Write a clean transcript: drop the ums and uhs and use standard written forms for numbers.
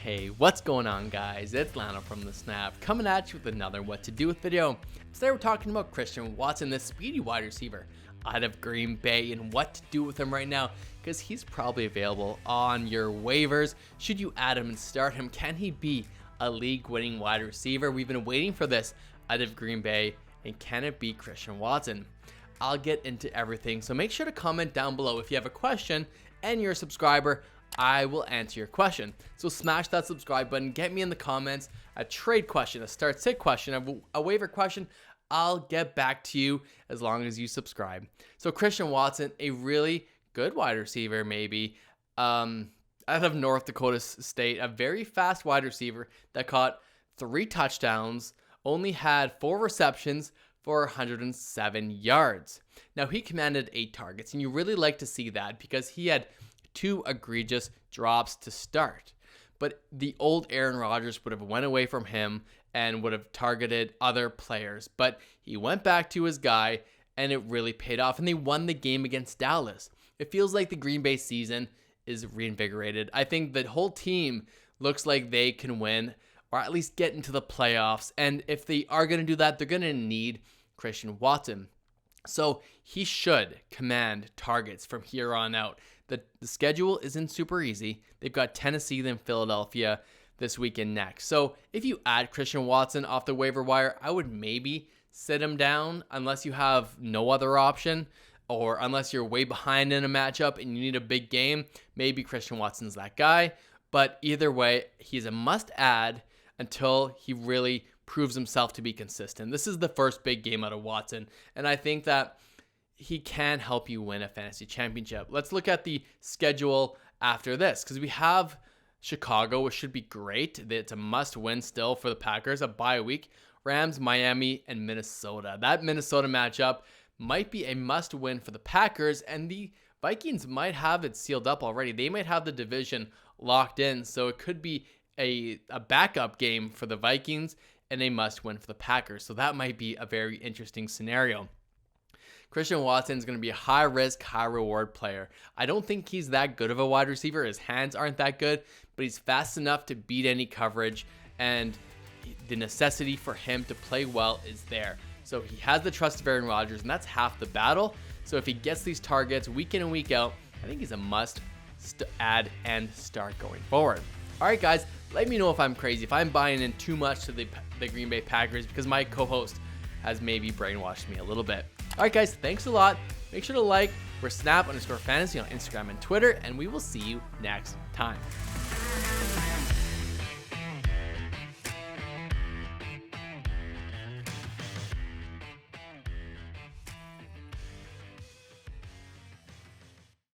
Hey, what's going on, guys? It's Lando from the Snap, coming at you with another What to Do with video. Today we're talking about Christian Watson, this speedy wide receiver out of Green Bay, and what to do with him right now, because he's probably available on your waivers. Should you add him and start him? Can he be a league-winning wide receiver? We've been waiting for this out of Green Bay, and can it be Christian Watson? I'll get into everything, so make sure to comment down below if you have a question and you're a subscriber. I will answer your question. So smash that subscribe button, get me in the comments a trade question, a start sit question, a waiver question. I'll get back to you as long as you subscribe. So Christian Watson, a really good wide receiver, maybe out of North Dakota State, a very fast wide receiver that caught 3 touchdowns, only had 4 receptions for 107 yards. Now he commanded 8 targets, and you really like to see that because he had 2 egregious drops to start. But the old Aaron Rodgers would have went away from him and would have targeted other players. But he went back to his guy, and it really paid off, and they won the game against Dallas. It feels like the Green Bay season is reinvigorated. I think the whole team looks like they can win, or at least get into the playoffs. And if they are going to do that, they're going to need Christian Watson. So he should command targets from here on out. The schedule isn't super easy. They've got Tennessee, then Philadelphia this weekend next. So if you add Christian Watson off the waiver wire, I would maybe sit him down unless you have no other option, or unless you're way behind in a matchup and you need a big game. Maybe Christian Watson's that guy. But either way, he's a must add until he really proves himself to be consistent. This is the first big game out of Watson, and I think that he can help you win a fantasy championship. Let's look at the schedule after this, because we have Chicago, which should be great. It's a must-win still for the Packers, a bye week. Rams, Miami, and Minnesota. That Minnesota matchup might be a must-win for the Packers, and the Vikings might have it sealed up already. They might have the division locked in, so it could be a backup game for the Vikings and a must-win for the Packers. So that might be a very interesting scenario. Christian Watson is going to be a high-risk, high-reward player. I don't think he's that good of a wide receiver. His hands aren't that good, but he's fast enough to beat any coverage, and the necessity for him to play well is there. So he has the trust of Aaron Rodgers, and that's half the battle. So if he gets these targets week in and week out, I think he's a must add and start going forward. All right, guys, let me know if I'm crazy, if I'm buying in too much to the Green Bay Packers, because my co-host has maybe brainwashed me a little bit. All right, guys, thanks a lot. Make sure to like. We're Snap_Fantasy on Instagram and Twitter, and we will see you next time.